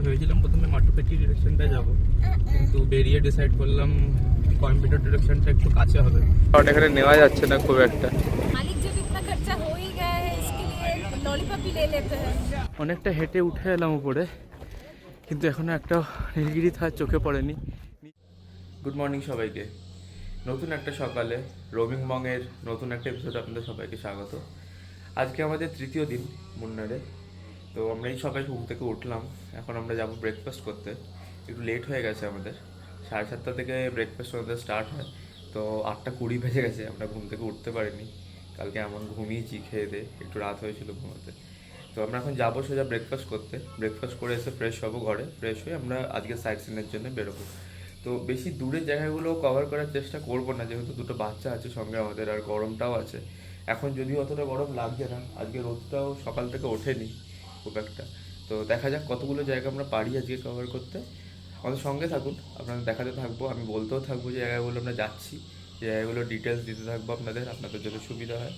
ভেবেছিলাম প্রথমে মাটুপেটি ডিরেকশনটা যাব, কিন্তু বেরিয়ে ডিসাইড করলাম কোয়েম্বাটোর ডিরেকশনটা একটু কাছে হবে। কারণ এখানে নেওয়া যাচ্ছে না খুব একটা। मालिक जब इतना खर्चा हो ही गया है इसके लिए लॉलीपॉप ही ले लेते हैं। অনেকটা হেঁটে উঠে এলাম উপরে, কিন্তু এখনো একটা নীলগিরি থার চোখে পড়েনি। গুড মর্নিং সবাইকে। নতুন একটা সকালে রোমিং মংয়ের নতুন একটা এপিসোড আপনাদের সবাইকে স্বাগত। আজকে আমাদের তৃতীয় দিন মুন্নারে। তো আমরা এই সবাই ঘুম থেকে উঠলাম, এখন আমরা যাব ব্রেকফাস্ট করতে। একটু লেট হয়ে গেছে আমাদের, 7:30 থেকে ব্রেকফাস্ট আমাদের স্টার্ট হয়। তো 8:20 বেজে গেছে, আমরা ঘুম থেকে উঠতে পারিনি। কালকে এমন ঘুমিয়েছি, খেয়ে দিয়ে একটু রাত হয়েছিল ঘুমোতে। তো আমরা এখন যাবো সোজা ব্রেকফাস্ট করতে। ব্রেকফাস্ট করে এসে ফ্রেশ হবো, ঘরে ফ্রেশ হয়ে আমরা আজকে সাইট সিনের জন্য বেরোবো। তো বেশি দূরের জায়গাগুলো কভার করার চেষ্টা করবো না, যেহেতু দুটো বাচ্চা আছে সঙ্গে আমাদের, আর গরমটাও আছে। এখন যদিও অতটা গরম লাগছে না, আজকে রোদটাও সকাল থেকে ওঠেনি খুব একটা। তো দেখা যাক কতগুলো জায়গা আমরা পারি আজকে কভার করতে। আমাদের সঙ্গে থাকুন, আপনাদের দেখাতে থাকবো, আমি বলতেও থাকবো যে জায়গাগুলো আমরা যাচ্ছি, যে জায়গাগুলো ডিটেলস দিতে থাকবো আপনাদের যাতে সুবিধা হয়।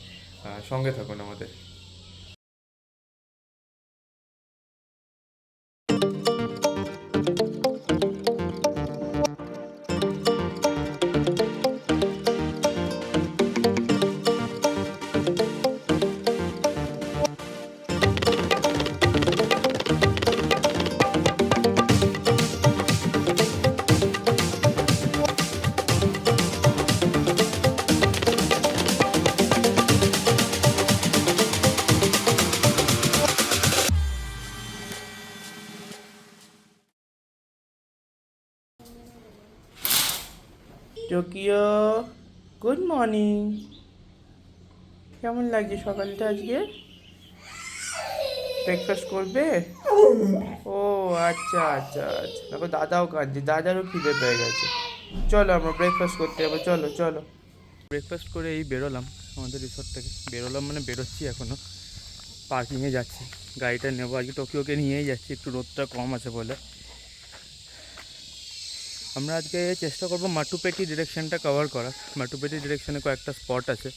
সঙ্গে থাকুন আমাদের। Tokyo, good morning. কেমন লাগছে সকালটা আজকে? ব্রেকফাস্ট করবে? ও আচ্ছা আচ্ছা আচ্ছা, তারপর দাদাও কাঁদছে, দাদারও খিদে পেয়ে গেছে। চলো আমরা ব্রেকফাস্ট করতে যাবো, চলো চলো। ব্রেকফাস্ট করে এই বেরোলাম আমাদের রিসর্ট থেকে। বেরোলাম মানে বেরোচ্ছি, এখনও পার্কিংয়ে যাচ্ছি, গাড়িটা নেবো। আজকে টোকিওকে নিয়েই যাচ্ছি, একটু রোদটা কম আছে বলে। আমরা আজকে চেষ্টা করবো মাটুপেটি ডিরেকশনটা কভার করার। মাটুপেটি ডিরেকশনে কয়েকটা স্পট আছে,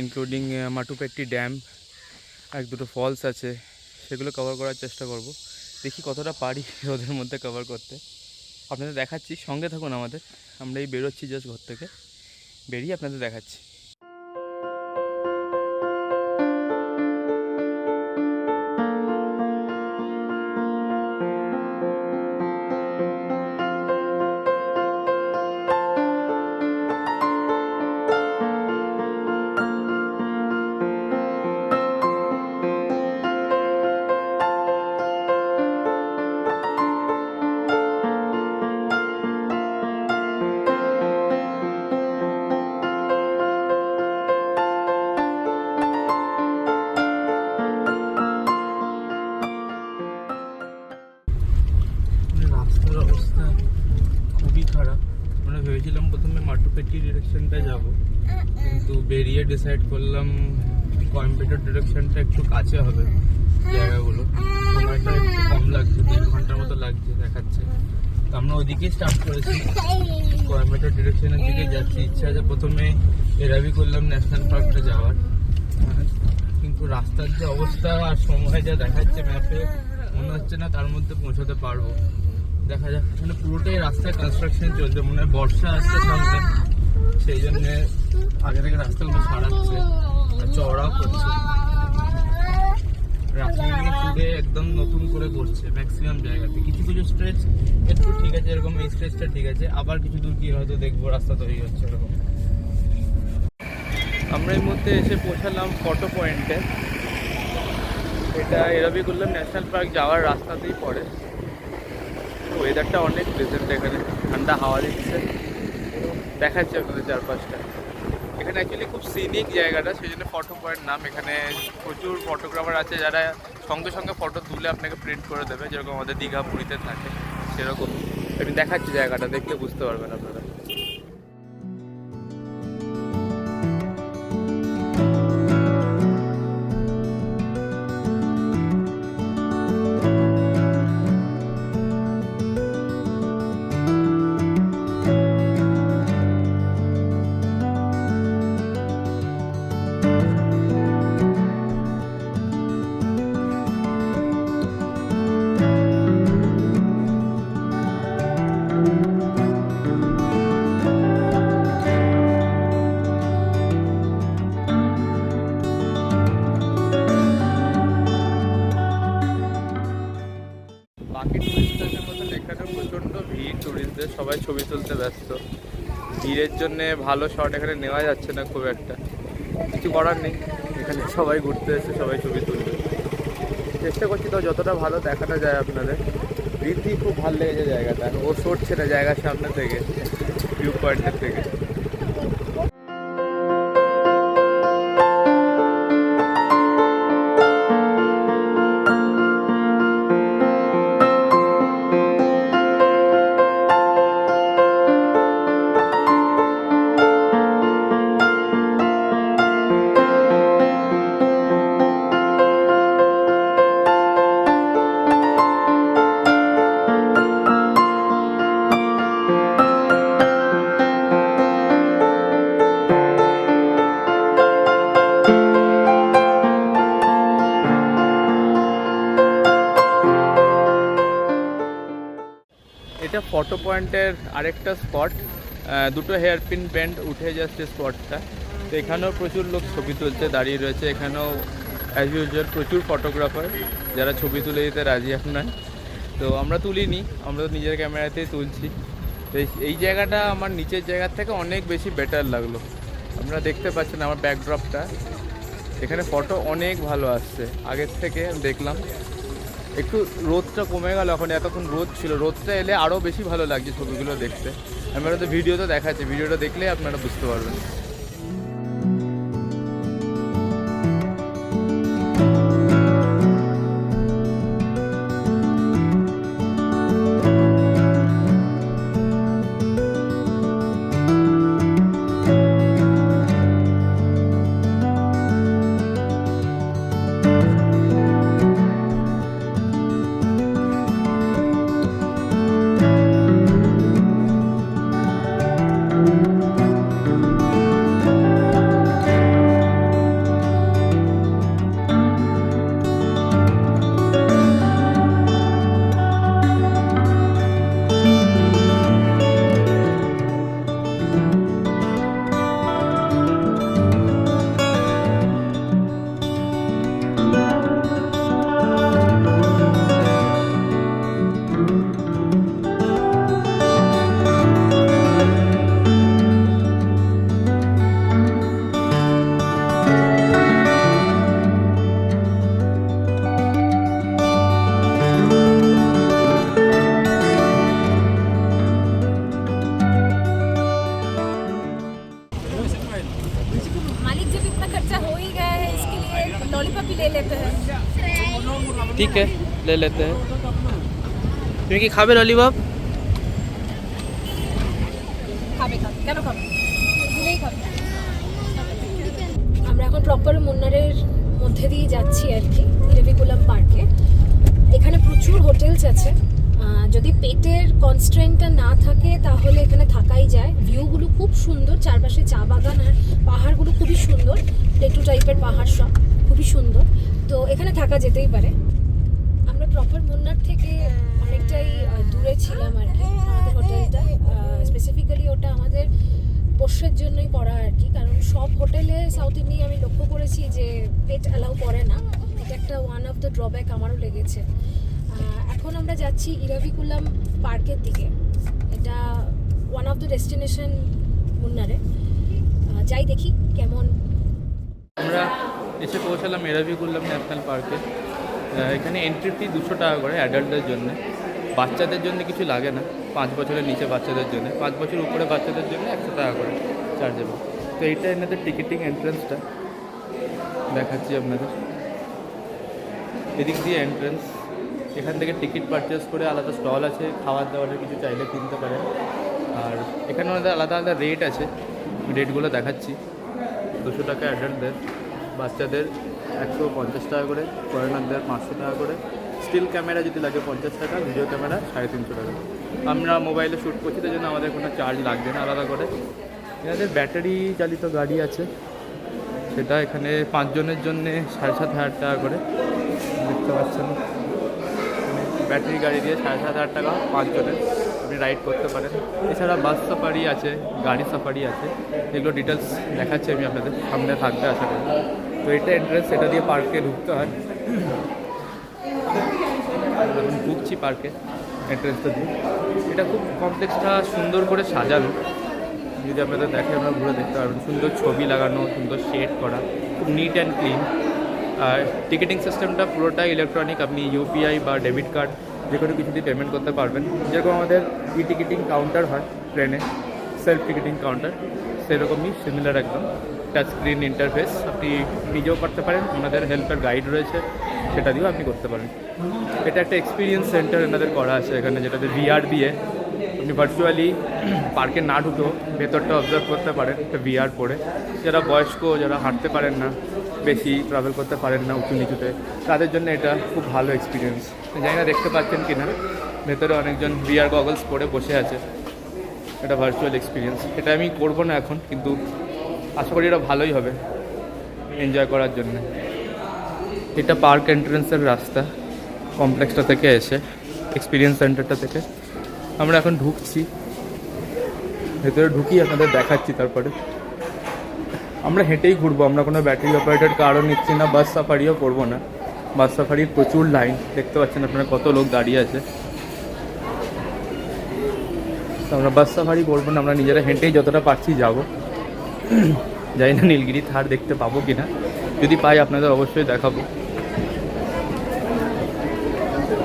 ইনক্লুডিং মাটুপেটি ড্যাম, এক দুটো ফলস আছে, সেগুলো কভার করার চেষ্টা করব। দেখি কতটা পারি রোদের মধ্যে কভার করতে। আপনাদের দেখাচ্ছি, সঙ্গে থাকুন আমাদের। আমরা এই বেরোচ্ছি জাস্ট ঘর থেকে, বেরিয়ে আপনাদের দেখাচ্ছি। রাস্তার অবস্থা খুবই খারাপ। আমরা ভেবেছিলাম প্রথমে মাটুপেটি ডিরেকশনটা যাব, কিন্তু বেরিয়ে ডিসাইড করলাম কোয়েম্বাটোর ডিরেকশনটা একটু কাছে হবে জায়গাগুলো। সময়টা একটু কম লাগছে, 1.5 ঘন্টার মতো লাগছে দেখাচ্ছে। তো আমরা ওইদিকেই স্টার্ট করেছি, কোয়েম্বাটোর ডিরেকশনের দিকে যাচ্ছি। ইচ্ছা আছে প্রথমে এরাবি করলাম ন্যাশনাল পার্কটা যাওয়ার, কিন্তু রাস্তার যে অবস্থা আর সময় যা দেখাচ্ছে ম্যাপে, মনে হচ্ছে না তার মধ্যে পৌঁছাতে পারবো। দেখা যাক, মানে পুরোটাই রাস্তায় কনস্ট্রাকশন চলছে, মনে হয় বর্ষা আসছে সামনে, সেই জন্য আগে থেকে রাস্তাগুলো সারাচ্ছে আর চওড়াও করছে। রাস্তাগুলো পুরো একদম নতুন করে করছে ম্যাক্সিমাম জায়গাতে। কিছু কিছু স্ট্রেচ একটু ঠিক আছে, এরকম এই স্ট্রেচটা ঠিক আছে, আবার কিছু দূর কি হয়তো দেখবো রাস্তা তৈরি হচ্ছে এরকম। আমরা এই মধ্যে এসে পৌঁছালাম ফটো পয়েন্টে। এটা এরাবিকুল্লাম ন্যাশনাল পার্ক যাওয়ার রাস্তাতেই পড়ে। ওয়েদারটা অনেক প্লেজেন্ট, এখানে ঠান্ডা হাওয়া দিচ্ছে, দেখাচ্ছে আপনাদের চারপাশটা। এখানে অ্যাকচুয়ালি খুব সিনিক জায়গাটা, সেই জন্য ফটো পয়েন্ট নাম। এখানে প্রচুর ফটোগ্রাফার আছে যারা সঙ্গে সঙ্গে ফটো তুলে আপনাকে প্রিন্ট করে দেবে, যেরকম আমাদের দীঘা পুরীতে থাকে সেরকম। আমি দেখাচ্ছি জায়গাটা, দেখলে বুঝতে পারবেন আপনারা। সবাই ছবি তুলতে ব্যস্ত। ভিড়ের জন্যে ভালো শট এখানে নেওয়া যাচ্ছে না খুব একটা, কিছু করার নেই। এখানে সবাই ঘুরতে এসে সবাই ছবি তুলবে, চেষ্টা করছি তো যতটা ভালো দেখানো যায় আপনাদের। রিদ্ধি খুব ভালো লেগেছে জায়গাটা, ও সরছে না জায়গার সামনে থেকে, ভিউ পয়েন্টের থেকে। এটা ফটো পয়েন্টের আরেকটা স্পট, দুটো হেয়ারপিন ব্যান্ড উঠে যাচ্ছে স্পটটা। তো এখানেও প্রচুর লোক ছবি তুলতে দাঁড়িয়ে রয়েছে। এখানেও অ্যাজ ইউজুয়াল প্রচুর ফটোগ্রাফার যারা ছবি তুলে দিতে রাজি আপনার। তো আমরা তুলিনি, আমরা তো নিজের ক্যামেরাতেই তুলছি। তো এই জায়গাটা আমার নিচের জায়গার থেকে অনেক বেশি বেটার লাগলো। আপনারা দেখতে পাচ্ছেন আমার ব্যাকড্রপটা, এখানে ফটো অনেক ভালো আসছে আগের থেকে দেখলাম। একটু রোদটা কমে গেল, এখন এতক্ষণ রোদ ছিল, রোদটা এলে আরও বেশি ভালো লাগছে ছবিগুলো দেখতে। আমরা তো ভিডিও তো দেখাচ্ছি, ভিডিওটা দেখলেই আপনারা বুঝতে পারবেন। मालिक जब इतना खर्चा हो ही गया है इसके लिए लॉलीपॉप ही ले लेते हैं। ঠিক আছে, লে লেতে হ্যাঁ। তুমি কি খাবে ললিপপ? খাবে খাবে, কেন খাবে, দিলেই খাবে। আমরা এখন প্রপার মুন্নারের মধ্যে দিয়ে যাচ্ছি আর কি, ইরাভিকুলাম পার্কে। এখানে প্রচুর হোটেলস আছে, যদি পেটের কনস্ট্রেন্টটা না থাকে তাহলে এখানে থাকাই যায়। ভিউগুলো খুব সুন্দর, চারপাশে চা বাগান আর পাহাড়গুলো খুবই সুন্দর, প্লেটু টাইপের পাহাড়, সব খুবই সুন্দর। তো এখানে থাকা যেতেই পারে। আমরা প্রপার মুন্নার থেকে অনেকটাই দূরে ছিলাম আর কি আমাদের হোটেলটা। স্পেসিফিক্যালি ওটা আমাদের পোষ্যের জন্যই করা আর কি, কারণ সব হোটেলে সাউথ ইন্ডিয়া আমি লক্ষ্য করেছি যে পেট অ্যালাউ করে না। এটা একটা ওয়ান অফ দ্য ড্রব্যাক আমারও লেগেছে। এখন আমরা যাচ্ছি ইরাভিকুলাম পার্কের দিকে, এটা ওয়ান অফ দ্য ডেস্টিনেশন মুন্নারে। যাই দেখি কেমন। আমরা এসে পৌঁছালাম ইরাভিকুলাম ন্যাশনাল পার্কে। এখানে এন্ট্রি ফি 200 টাকা করে অ্যাডাল্টদের জন্য, বাচ্চাদের জন্য কিছু লাগে না। 5 বছরের নিচে বাচ্চাদের জন্য, 5 বছর উপরে বাচ্চাদের জন্য 100 টাকা করে চার্জেবল। তো এইটা এনাদের টিকিটিং এন্ট্রান্সটা দেখাচ্ছি আপনাদের। এদিক দিয়ে এন্ট্রান্স, এখান থেকে টিকিট পারচেস করে আলাদা স্টল আছে, খাবার দাবারের কিছু চাইলে কিনতে পারেন। আর এখানে ওনাদের আলাদা আলাদা রেট আছে, রেটগুলো দেখাচ্ছি। 200 টাকা অ্যাডাল্টদের, বাচ্চাদের 150 টাকা করে, ফরেনারদের 500 টাকা করে। স্টিল ক্যামেরা যদি লাগে 50 টাকা, ভিডিও ক্যামেরা 350 টাকা। আমরা মোবাইলে শ্যুট করছি, তার জন্য আমাদের কোনো চার্জ লাগবে না আলাদা করে। এনাদের ব্যাটারি চালিত গাড়ি আছে, সেটা এখানে 5 জনের জন্যে 7,500 টাকা করে। দেখতে পাচ্ছেন ব্যাটারি গাড়ি দিয়ে 7,500 টাকা 5 জনের আপনি রাইড করতে পারেন। এছাড়া বাস সাফারি আছে, গাড়ি সাফারি আছে, এগুলো ডিটেলস দেখাচ্ছি আমি আপনাদের, সামনে থাকবে আশা করি। তো এটা এন্ট্রেন্স, এটা দিয়ে পার্কে ঢুকতে হয়। এখন ঢুকছি পার্কে, এন্ট্রেন্সটা দিয়ে। এটা খুব কমপ্লেক্সটা সুন্দর করে সাজানো, যদি আপনাদের দেখে আপনারা ঘুরে দেখতে পারবেন। সুন্দর ছবি লাগানো, সুন্দর শেড করা, খুব নিট অ্যান্ড ক্লিন। আর টিকিটিং সিস্টেমটা পুরোটাই ইলেকট্রনিক, আপনি ইউপিআই বা ডেবিট কার্ড যে কোনো কিছু দিয়ে পেমেন্ট করতে পারবেন। যেরকম আমাদের টিকিটিং কাউন্টার হয় ট্রেনে, সেলফ টিকিটিং কাউন্টার, সেরকমই সিমিলার একদম। টাচ স্ক্রিন ইন্টারফেস, আপনি নিজেও করতে পারেন, ওনাদের হেল্পের গাইড রয়েছে, সেটা দিয়েও আপনি করতে পারেন। এটা একটা এক্সপিরিয়েন্স সেন্টার এনাদের করা আছে এখানে, যেটাতে ভিআর দিয়ে আপনি ভার্চুয়ালি পার্কে না ঢুকেও ভেতরটা অবজার্ভ করতে পারেন একটা ভিআর পরে। যারা বয়স্ক, যারা হাঁটতে পারেন না, বেশি ট্রাভেল করতে পারেন না উঁচু নিচুতে, তাদের জন্য এটা খুব ভালো এক্সপিরিয়েন্স। জানি না দেখতে পাচ্ছেন কি না, ভেতরে অনেকজন ভিআর গগলস পরে বসে আছে। এটা ভার্চুয়াল এক্সপিরিয়েন্স, এটা আমি করবো না এখন, কিন্তু আশা করি এটা ভালোই হবে এনজয় করার জন্য। এটা পার্ক এন্ট্রেন্সের রাস্তা, কমপ্লেক্সটা থেকে এসে, এক্সপিরিয়েন্স সেন্টারটা থেকে আমরা এখন ঢুকছি। ভেতরে ঢুকি আপনাদের দেখাচ্ছি। তারপরে আমরা হেঁটেই ঘুরবো, আমরা কোনো ব্যাটারি অপারেটেড কারও নিচ্ছি না, বাস সাফারিও করবো না। বাস সাফারির প্রচুর লাইন, দেখতে পাচ্ছেন আপনারা কত লোক দাঁড়িয়ে আছে। তো আমরা বাস সাফারি করবো না, আমরা নিজেরা হেঁটেই যতটা পারছি যাবো। জানি না নীলগিরি থার দেখতে পাবো কিনা, যদি পাই আপনাদের অবশ্যই দেখাবো।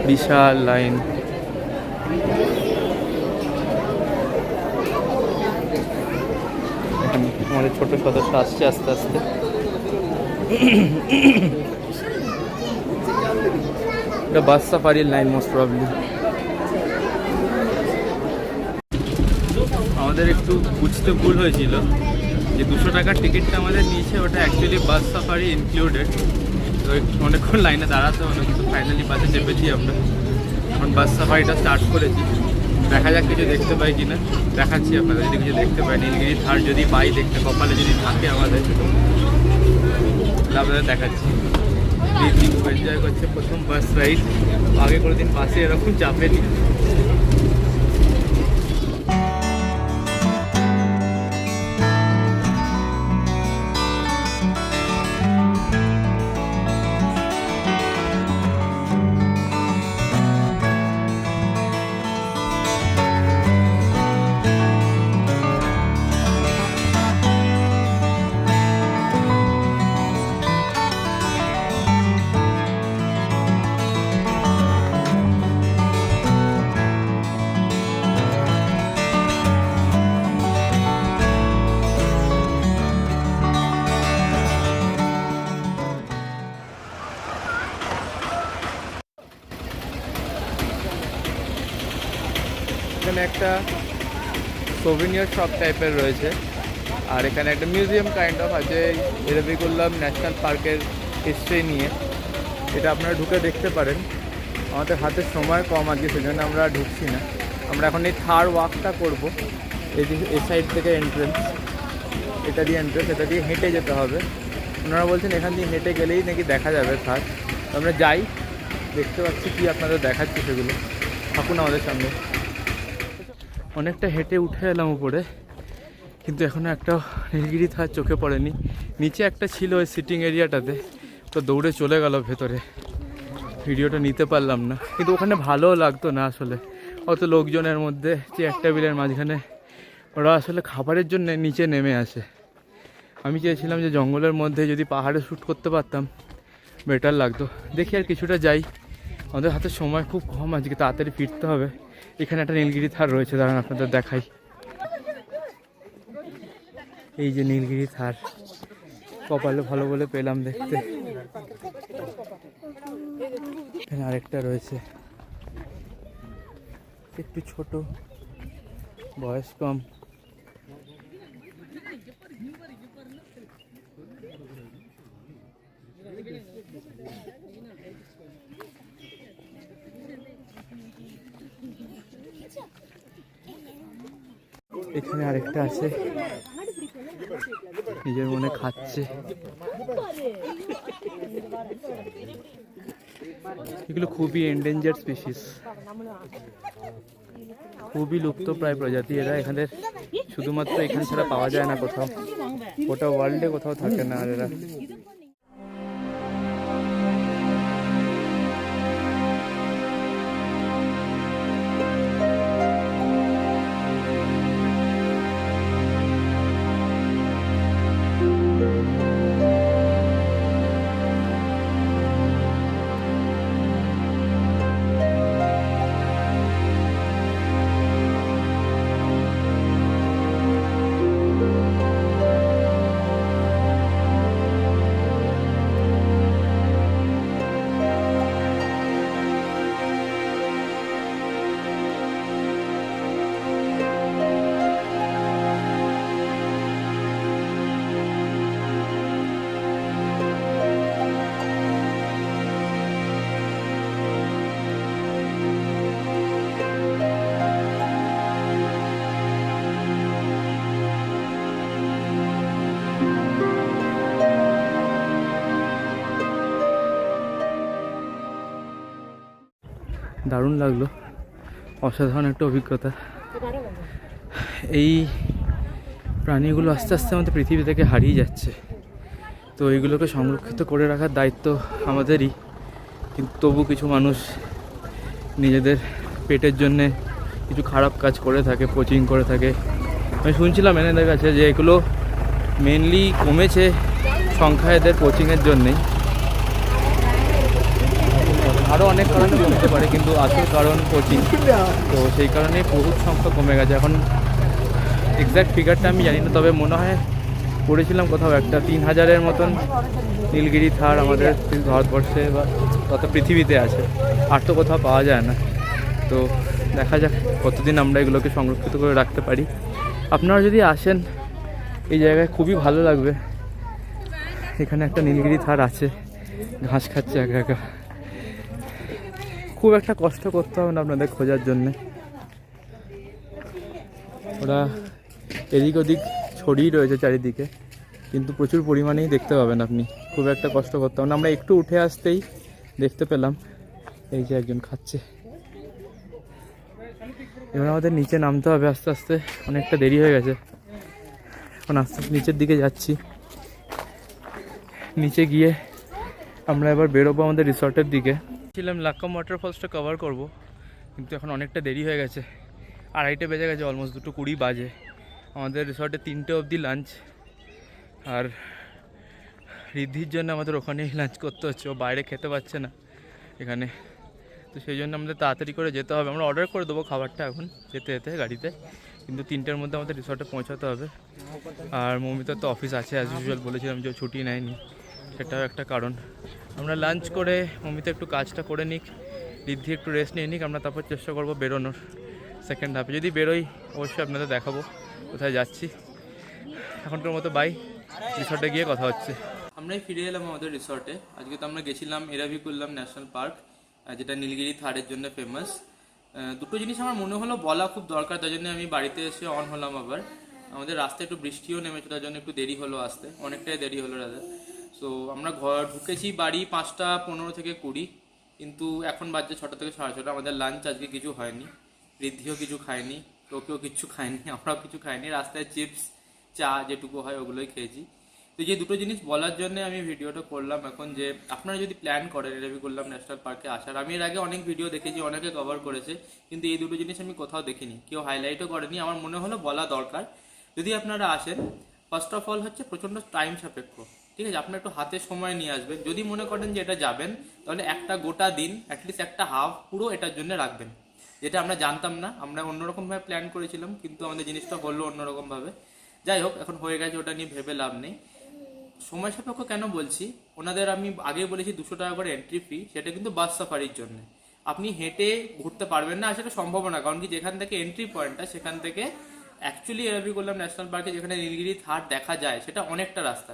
বিশাল লাইন। আমাদের ছোট সদস্য আসছে আস্তে আস্তে। এটা বাস সাফারির লাইন মোস্ট প্রবলি। আমাদের একটু বুঝতে ভুল হয়েছিল যে 200 টাকার টিকিটটা আমাদের নিয়েছে, ওটা অ্যাকচুয়ালি বাস সাফারি ইনক্লুডেড। তো অনেকক্ষণ লাইনে দাঁড়াতে হলো, কিন্তু ফাইনালি বাসে চেপেছি আমরা। এখন বাস সাফারিটা স্টার্ট করেছি, দেখা যাক কিছু দেখতে পাই কিনা, দেখাচ্ছি আপনাদের। যদি কিছু দেখতে পাই, নীলগিরি থার যদি পাই দেখতে, কপালে যদি থাকে আমাদের, আপনাদের দেখাচ্ছি। খুব এনজয় করছে প্রথম বাস রাইড, আগে কোনোদিন বাসে এরকম চাপেনি। এখানে একটা সোভিনিয়ার শপ টাইপের রয়েছে, আর এখানে একটা মিউজিয়াম কাইন্ড অফ আছে ইরাভিকুলাম ন্যাশনাল পার্কের হিস্ট্রি নিয়ে। এটা আপনারা ঢুকে দেখতে পারেন। আমাদের হাতে সময় কম আজকে, সেজন্য আমরা ঢুকছি না। আমরা এখন এই থার ওয়াকটা করবো। এই সাইড থেকে এন্ট্রেন্স, এটা দিয়ে এন্ট্রেন্স, এটা দিয়ে হেঁটে যেতে হবে। ওনারা বলছেন এখান দিয়ে হেঁটে গেলেই নাকি দেখা যাবে থার। আমরা যাই, দেখতে পাচ্ছি কি আপনাদের দেখাচ্ছি সেগুলো, থাকুন আমাদের সঙ্গে। অনেকটা হেঁটে উঠে এলাম উপরে, কিন্তু এখনও একটা নীলগিরি থার চোখে পড়েনি। নিচে একটা ছিল ওই সিটিং এরিয়াটাতে, তো দৌড়ে চলে গেল ভেতরে, ভিডিওটা নিতে পারলাম না। কিন্তু ওখানে ভালোও লাগতো না আসলে, অত লোকজনের মধ্যে চেয়ার টেবিলের মাঝখানে ওরা আসলে খাবারের জন্য নিচে নেমে আসে। আমি চেয়েছিলাম যে জঙ্গলের মধ্যে যদি পাহাড়ে শ্যুট করতে পারতাম বেটার লাগতো। দেখি আর কিছুটা যাই, আমাদের হাতে সময় খুব কম, আজকে তাড়াতাড়ি ফিরতে হবে। এখানে একটা নীলগিরি থার রয়েছে, দাঁড়ান আপনাদের দেখাই। এই যে নীলগিরি থার, কপালে ভালো বলে পেলাম দেখতে। এখানে আরেকটা রয়েছে, একটু ছোট, বয়স কম। এখানে আরেকটা আছে, নিজের মনে খাচ্ছে। এগুলো খুবই এন্ডেঞ্জার স্পিসিস, খুবই লুপ্ত প্রায় প্রজাতি। এরা এখানে শুধুমাত্র এখানে ছাড়া পাওয়া যায় না কোথাও, গোটা ওয়ার্ল্ডে কোথাও থাকে না। আর এরা দারুণ লাগলো, অসাধারণ একটা অভিজ্ঞতা। এই প্রাণীগুলো আস্তে আস্তে আমাদের পৃথিবী থেকে হারিয়ে যাচ্ছে, তো এইগুলোকে সংরক্ষিত করে রাখার দায়িত্ব আমাদেরই। কিন্তু তবু কিছু মানুষ নিজেদের পেটের জন্যে কিছু খারাপ কাজ করে থাকে, পোচিং করে থাকে। আমি শুনছিলাম এনাদের কাছে যে এগুলো মেনলি কমেছে সংখ্যা এদের কোচিংয়ের জন্যেই, আরও অনেক কারণে কমতে পারে, কিন্তু আসল কারণ কোচিং। তো সেই কারণে বহুত সংখ্যা কমে গেছে। এখন এক্স্যাক্ট ফিগারটা আমি জানি না, তবে মনে হয় পড়েছিলাম কোথাও একটা 3000-এর মতন নীলগিরি থার আমাদের ভারতবর্ষে বা তথা পৃথিবীতে আছে, আর তো কোথাও পাওয়া যায় না। তো দেখা যাক কতদিন আমরা এগুলোকে সংরক্ষিত করে রাখতে পারি। আপনারা যদি আসেন এই জায়গায় খুবই ভালো লাগবে। এখানে একটা নীলগিরি থার আছে, ঘাস খাচ্ছে একা একা। খুব একটা কষ্ট করতে হবে না আপনাদের খোঁজার জন্যে, ওরা এদিক ওদিক ছড়িয়ে রয়েছে চারিদিকে, কিন্তু প্রচুর পরিমাণেই দেখতে পাবেন আপনি। খুব একটা কষ্ট করতে হবে না। আমরা একটু উঠে আসতেই দেখতে পেলাম এই যে একজন খাচ্ছে। এবার আমাদের নিচে নামতে হবে আস্তে আস্তে, অনেকটা দেরি হয়ে গেছে। এখন আস্তে আস্তে নিচের দিকে যাচ্ছি। নিচে গিয়ে আমরা এবার বেরোবো আমাদের রিসর্টের দিকে। ছিলাম লাক্কাম ওয়াটারফলসটা কভার করব, কিন্তু এখন অনেকটা দেরি হয়ে গেছে, 2:30 বেজে গেছে, অলমোস্ট 2:20 বাজে। আমাদের রিসর্টে 3টে অবধি লাঞ্চ, আর রিদ্ধির জন্য আমাদের ওখানেই লাঞ্চ করতে হচ্ছে, ও বাইরে খেতে পাচ্ছে না এখানে। তো সেই জন্য আমাদের তাড়াতাড়ি করে যেতে হবে। আমরা অর্ডার করে দেবো খাবারটা এখন যেতে যেতে গাড়িতে, কিন্তু 3টের মধ্যে আমাদের রিসর্টে পৌঁছাতে হবে। আর মৌমিতার তো অফিস আছে অ্যাজ ইউজুয়াল, বলেছিলাম যে ছুটি নেয়নি, সেটাও একটা কারণ। আমরা লাঞ্চ করে মৌমিতা একটু কাজটা করে নিক, রিদ্ধি একটু রেস্ট নিয়ে নিক, আমরা তারপর চেষ্টা করবো বেরোনোর সেকেন্ড হাফে। যদি বেরোই অবশ্যই আপনাদের দেখাবো কোথায় যাচ্ছি। এখনকার মতো বাই, রিসর্টে গিয়ে কথা হচ্ছে। আমরাই ফিরে এলাম আমাদের রিসর্টে। আজকে তো আমরা গেছিলাম এরাভিকুলাম ন্যাশনাল পার্ক, যেটা নীলগিরি থারের জন্য ফেমাস। দুটো জিনিস আমার মনে হলো বলা খুব দরকার, তার জন্য আমি বাড়িতে এসে অন হলাম আবার। আমাদের রাস্তায় একটু বৃষ্টিও নেমেছে, তার জন্য একটু দেরি হলো আসতে, অনেকটাই দেরি হলো রাতে। সো আমরা ঘর ঢুকেছি বাড়ি 5:15 থেকে 20, কিন্তু এখন বাজছে 6টা থেকে 6:30। আমাদের লাঞ্চ আজকে কিছু হয়নি, ঋদ্ধিও কিছু খায়নি, টোকেও কিছু খায়নি, আমরাও কিছু খাইনি। রাস্তায় চিপস চা যেটুকু হয় ওগুলোই খেয়েছি। তো যে দুটো জিনিস বলার জন্য আমি ভিডিওটা করলাম এখন, যে আপনারা যদি প্ল্যান করেন এরাভিকুলাম ন্যাশনাল পার্কে আসার, আমি এর আগে অনেক ভিডিও দেখেছি, অনেকে কভার করেছে, কিন্তু এই দুটো জিনিস আমি কোথাও দেখিনি, কেউ হাইলাইটও করেনি। আমার মনে হলো বলা দরকার। যদি আপনারা আসেন, ফার্স্ট অফ অল হচ্ছে প্রচণ্ড টাইম সাপেক্ষ, ঠিক আছে? আপনার একটু হাতে সময় নিয়ে আসবেন। যদি মনে করেন যে এটা যাবেন, তাহলে একটা গোটা দিন, অ্যাটলিস্ট একটা হাফ পুরো এটার জন্য রাখবেন, যেটা আমরা জানতাম না। আমরা অন্যরকমভাবে প্ল্যান করেছিলাম, কিন্তু আমাদের জিনিসটা হলো অন্যরকমভাবে। যাই হোক, এখন হয়ে গেছে, ওটা নিয়ে ভেবে লাভ নেই। সময় সাপেক্ষ কেন বলছি, ওনাদের আমি আগে বলেছি 200 টাকা করে এন্ট্রি ফি, সেটা কিন্তু বাস সাফারির জন্য। আপনি হেঁটে ঘুরতে পারবেন না, আর সেটা সম্ভব না, কারণ কি যেখান থেকে এন্ট্রি পয়েন্টটা, সেখান থেকে অ্যাকচুয়ালি এরাভিকুলাম ন্যাশনাল পার্কে যেখানে নীলগিরি থার দেখা যায়, সেটা অনেকটা রাস্তা,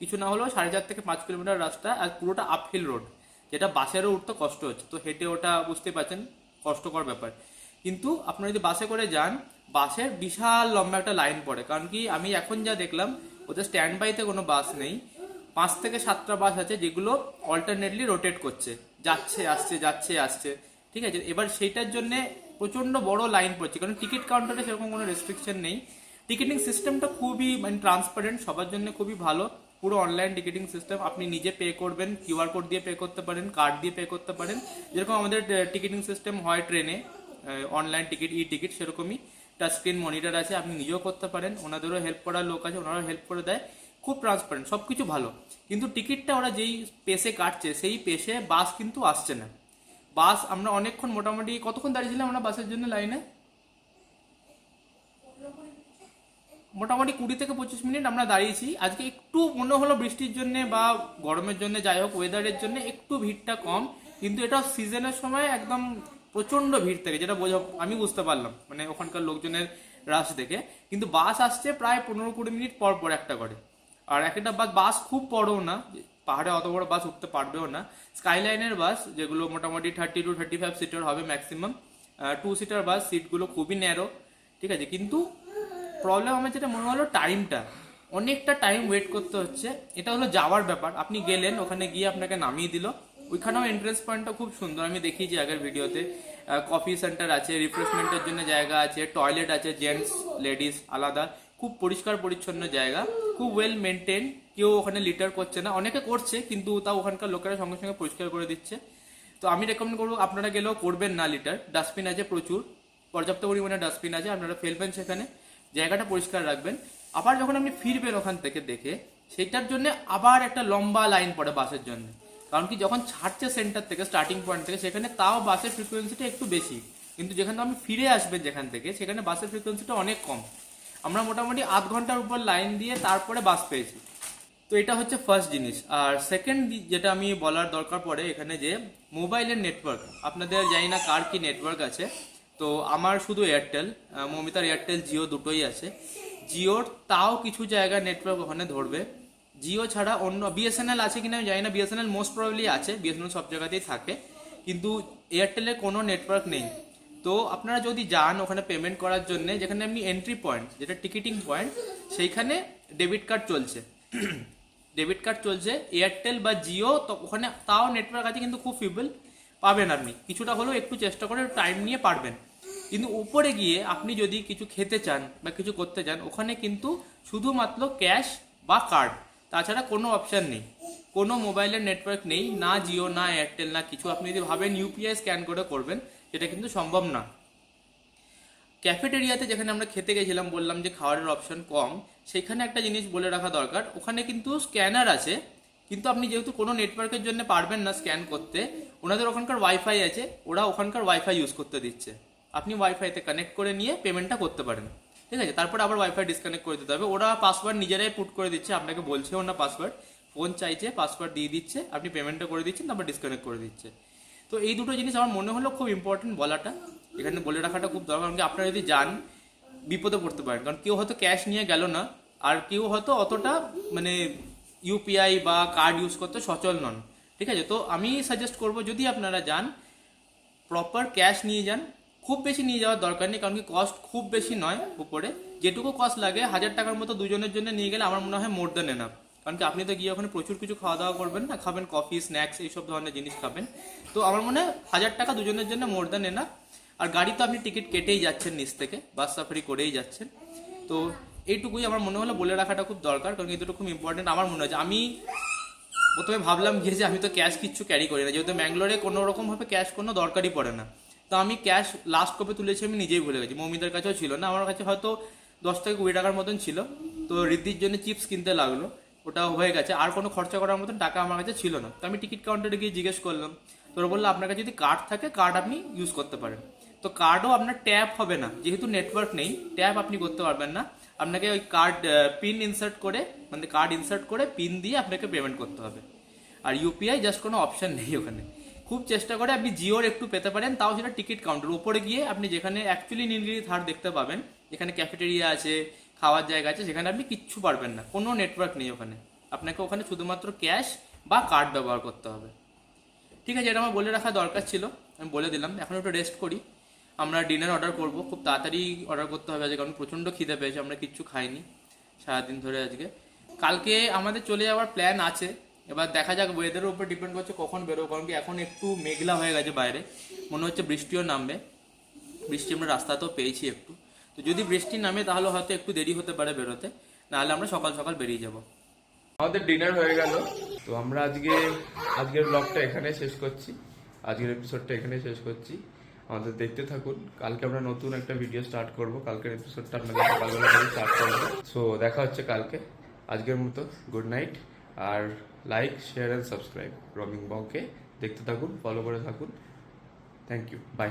কিছু না হলেও 4.5 থেকে 5 কিলোমিটার রাস্তা, আর পুরোটা আপহিল রোড, যেটা বাসেরও উঠতে কষ্ট হচ্ছে। তো হেঁটে ওটা বুঝতে পারছেন কষ্টকর ব্যাপার। কিন্তু আপনারা যদি বাসে করে যান, বাসের বিশাল লম্বা একটা লাইন পড়ে, কারণ কি আমি এখন যা দেখলাম, ওদের স্ট্যান্ড বাইতে কোনো বাস নেই। 5 থেকে 7টা বাস আছে, যেগুলো অল্টারনেটলি রোটেট করছে, যাচ্ছে আসছে যাচ্ছে আসছে, ঠিক আছে? এবার সেইটার জন্যে প্রচণ্ড বড় লাইন পড়ছে, কারণ টিকিট কাউন্টারে সেরকম কোনো রেস্ট্রিকশন নেই। টিকিটিং সিস্টেমটা খুবই ট্রান্সপারেন্ট, সবার জন্য খুবই ভালো। পুরো অনলাইন টিকিটিং সিস্টেম, আপনি নিজে পে করবেন, কিউআর কোড দিয়ে পে করতে পারেন, কার্ড দিয়ে পে করতে পারেন, যেরকম আমাদের টিকিটিং সিস্টেম হয় ট্রেনে, অনলাইন টিকিট, ই টিকিট, সেরকমই টাচ স্ক্রিন মনিটর আছে, আপনি নিজেও করতে পারেন, ওনাদেরও হেল্প করার লোক আছে, ওনারাও হেল্প করে দেয়। খুব ট্রান্সপারেন্ট, সব কিছু ভালো। কিন্তু টিকিটটা ওরা যেই পেসে কাটছে, সেই পেসে বাস কিন্তু আসছে না। বাস আমরা অনেকক্ষণ, মোটামুটি কতক্ষণ দাঁড়িয়েছিলাম আমরা বাসের জন্য লাইনে? মোটামুটি 20 থেকে 25 মিনিট আমরা দাঁড়িয়েছি। আজকে একটু মনে হলো বৃষ্টির জন্য বা গরমের জন্য, যাই হোক ওয়েদারের জন্য একটু ভিড়টা কম, কিন্তু এটা সিজনের সময় একদম প্রচণ্ড ভিড় থাকে, যেটা আমি বুঝতে পারলাম, মানে ওখানকার লোকজনের রাশ দেখে। কিন্তু বাস আসছে প্রায় 15-20 মিনিট পর পর একটা করে, আর একটা বাস খুব বড়ও না, পাহাড়ে অত বড় বাস উঠতে পারবেও না। স্কাইলাইনের বাস, যেগুলো মোটামুটি 30 to 35 সিটার হবে ম্যাক্সিমাম, 2 সিটার বাস, সিটগুলো খুবই ন্যারো, ঠিক আছে? কিন্তু প্রবলেম আমার যেটা মনে হলো, টাইমটা, অনেকটা টাইম ওয়েট করতে হচ্ছে। এটা হলো যাওয়ার ব্যাপার, আপনি গেলেন, ওখানে গিয়ে আপনাকে নামিয়ে দিল, ওইখানেও এন্ট্রেন্স পয়েন্টটা খুব সুন্দর, আমি দেখিয়েছি আগের ভিডিওতে। কফি সেন্টার আছে, রিফ্রেশমেন্টের জন্য জায়গা আছে, টয়লেট আছে, জেন্টস লেডিস আলাদা, খুব পরিষ্কার পরিচ্ছন্ন জায়গা, খুব ওয়েল মেনটেন, কেউ ওখানে লিটার করছে না, অনেকে করছে কিন্তু তাও ওখানকার লোকেরা সঙ্গে সঙ্গে পরিষ্কার করে দিচ্ছে। তো আমি রেকমেন্ড করবো আপনারা গেলেও করবেন না লিটার। ডাস্টবিন আছে প্রচুর, পর্যাপ্ত পরিমাণে ডাস্টবিন আছে, আপনারা ফেলবেন সেখানে, জায়গাটা পরিষ্কার রাখবেন। আবার যখন আপনি ফিরবেন ওখান থেকে দেখে, সেটার জন্য আবার একটা লম্বা লাইন পড়ে বাসের জন্য, কারণ কি যখন ছাড়ছে সেন্টার থেকে, স্টার্টিং পয়েন্ট থেকে, সেখানে তাও বাসের ফ্রিকোয়েন্সিটা একটু বেশি, কিন্তু যেখানে আপনি ফিরে আসবেন যেখান থেকে, সেখানে বাসের ফ্রিকোয়েন্সিটা অনেক কম। আমরা মোটামুটি আধ ঘন্টার উপর লাইন দিয়ে তারপরে বাস পেয়েছি। তো এটা হচ্ছে ফার্স্ট জিনিস। আর সেকেন্ড যেটা আমি বলার দরকার পড়ে এখানে, যে মোবাইলের নেটওয়ার্ক, আপনাদের জানি না কার কি নেটওয়ার্ক আছে, তো আমার শুধু এয়ারটেল, মৌমিতার এয়ারটেল জিও দুটোই আছে। জিওর তাও কিছু জায়গায় নেটওয়ার্ক ওখানে ধরবে, জিও ছাড়া অন্য বিএসএনএল আছে কিনা আমি জানি না, বিএসএনএল মোস্ট প্রবাবলি আছে, বিএসএনএল সব জায়গাতেই থাকে, কিন্তু এয়ারটেলের কোনো নেটওয়ার্ক নেই। তো আপনারা যদি যান ওখানে পেমেন্ট করার জন্য, যেখানে আপনি এন্ট্রি পয়েন্ট, যেটা টিকিটিং পয়েন্ট, সেইখানে ডেবিট কার্ড চলছে, ডেবিট কার্ড চলছে এয়ারটেল বা জিও, তো ওখানে তাও নেটওয়ার্ক আছে কিন্তু খুব ফিবল পাবেন, আপনি কিছুটা হলেও একটু চেষ্টা করে টাইম নিয়ে পারবেন। কিন্তু উপরে গিয়ে আপনি যদি কিছু খেতে চান বা কিছু করতে চান, ওখানে কিন্তু শুধুমাত্র ক্যাশ বা কার্ড, তাছাড়া কোনো অপশান নেই, কোনো মোবাইলের নেটওয়ার্ক নেই, না জিও না এয়ারটেল না কিছু। আপনি যদি ভাবেন ইউপিআই স্ক্যান করে করবেন, সেটা কিন্তু সম্ভব না। ক্যাফেটেরিয়াতে যেখানে আমরা খেতে গেছিলাম, বললাম যে খাওয়ারের অপশন কম, সেখানে একটা জিনিস বলে রাখা দরকার, ওখানে কিন্তু স্ক্যানার আছে, কিন্তু আপনি যেহেতু কোনো নেটওয়ার্কের জন্য পারবেন না স্ক্যান করতে, ওনাদের ওখানকার ওয়াইফাই আছে, ওরা ওখানকার ওয়াইফাই ইউজ করতে দিচ্ছে, আপনি ওয়াইফাইতে কানেক্ট করে নিয়ে পেমেন্টটা করতে পারেন, ঠিক আছে? তারপরে আবার ওয়াইফাই ডিসকানেক্ট করে দিতে হবে, ওরা পাসওয়ার্ড নিজেরাই পুট করে দিচ্ছে, আপনাকে বলছেও না পাসওয়ার্ড, ফোন চাইছে, পাসওয়ার্ড দিয়ে দিচ্ছে, আপনি পেমেন্টটা করে দিচ্ছেন, তারপর ডিসকানেক্ট করে দিচ্ছে। তো এই দুটো জিনিস আমার মনে হলো খুব ইম্পর্টেন্ট বলাটা, এখানে বলে রাখাটা খুব দরকার, কারণ কি আপনারা যদি যান বিপদে পড়তে পারেন, কারণ কেউ হয়তো ক্যাশ নিয়ে গেল না, আর কেউ হয়তো অতটা মানে ইউপিআই বা কার্ড ইউজ করতে সচল নন, ঠিক আছে? তো আমি সাজেস্ট করব যদি আপনারা যান, প্রপার ক্যাশ নিয়ে যান, খুব বেশি নিয়ে যাওয়ার দরকার নেই, কারণ কি কস্ট খুব বেশি নয়, উপরে যেটুকু কস্ট লাগে 1000 টাকার মতো দুজনের জন্য নিয়ে গেলে আমার মনে হয় মোর দেন এনাফ। কারণ কি আপনি তো গিয়ে ওখানে প্রচুর কিছু খাওয়া দাওয়া করবেন না, খাবেন কফি স্ন্যাক্স এইসব ধরনের জিনিস খাবেন, তো আমার মনে হয় 1000 টাকা দুজনের জন্য মোর দেন এনাফ। আর গাড়ি তো আপনি টিকিট কেটেই যাচ্ছেন নিচ থেকে, বাস সাফারি করেই যাচ্ছেন, তো এইটুকুই আমার মনে হলো বলে রাখাটা খুব দরকার, কারণ এই দুটো খুব ইম্পর্টেন্ট আমার মনে হচ্ছে। আমি প্রথমে ভাবলাম গিয়ে যে আমি তো ক্যাশ কিচ্ছু ক্যারি করি না, যেহেতু ব্যাঙ্গালোরে কোনো রকমভাবে ক্যাশ কোনো দরকারই পড়ে না, তো আমি ক্যাশ লাস্ট কবে তুলেছি আমি নিজেই ভুলে গেছি, মৌমিতার কাছেও ছিল না, আমার কাছে হয়তো 10 থেকে 20 টাকার মতন ছিল, তো রিদ্ধির জন্য চিপস কিনতে লাগলো, ওটা হয়ে গেছে, আর কোনো খরচা করার মতন টাকা আমার কাছে ছিল না। তো আমি টিকিট কাউন্টারে গিয়ে জিজ্ঞেস করলাম, তোরা বললো আপনার কাছে যদি কার্ড থাকে কার্ড আপনি ইউজ করতে পারেন, তো কার্ডও আপনার ট্যাপ হবে না, যেহেতু নেটওয়ার্ক নেই ট্যাপ আপনি করতে পারবেন না, আপনাকে ওই কার্ড পিন ইনসার্ট করে, মানে কার্ড ইনসার্ট করে পিন দিয়ে আপনাকে পেমেন্ট করতে হবে, আর ইউপিআই জাস্ট কোনো অপশন নেই ওখানে। খুব চেষ্টা করে আপনি জিওর একটু পেতে পারেন, তাও সেটা টিকিট কাউন্টার উপরে গিয়ে আপনি যেখানে অ্যাকচুয়ালি নীলগিরি থার দেখতে পাবেন, যেখানে ক্যাফেটেরিয়া আছে, খাওয়ার জায়গা আছে, সেখানে আপনি কিচ্ছু পারবেন না, কোনো নেটওয়ার্ক নেই ওখানে, আপনাকে ওখানে শুধুমাত্র ক্যাশ বা কার্ড ব্যবহার করতে হবে, ঠিক আছে? এটা আমার বলে রাখা দরকার ছিল, আমি বলে দিলাম। এখন একটু রেস্ট করি, আমরা ডিনার অর্ডার করব, খুব তাড়াতাড়ি অর্ডার করতে হবে আজকে, কারণ প্রচণ্ড খিদে পেয়েছে, আমরা কিচ্ছু খাইনি সারাদিন ধরে আজকে। কালকে আমাদের চলে যাওয়ার প্ল্যান আছে, এবার দেখা যাক, ওয়েদারের উপর ডিপেন্ড করছে কখন বেরোবো, কারণ কি এখন একটু মেঘলা হয়ে গেছে বাইরে, মনে হচ্ছে বৃষ্টিও নামবে, বৃষ্টি আমরা রাস্তাতেও পেয়েছি একটু, তো যদি বৃষ্টি নামে তাহলে হয়তো একটু দেরি হতে পারে বেরোতে, নাহলে আমরা সকাল সকাল বেরিয়ে যাব। আমাদের ডিনার হয়ে গেল, তো আমরা আজকের ব্লগটা এখানে শেষ করছি, আজকের এপিসোডটা এখানে শেষ করছি, আমাদের দেখতে থাকুন। কালকে আমরা নতুন একটা ভিডিও স্টার্ট করব, কালকের এপিসোডটা আপনাদের সকালবেলা থেকে স্টার্ট করবো। সো দেখা হচ্ছে কালকে, আজকের মতো গুড নাইট, আর like share and subscribe roaming বংকে দেখতে থাকুন, ফলো করে থাকুন, থ্যাংক ইউ, বাই।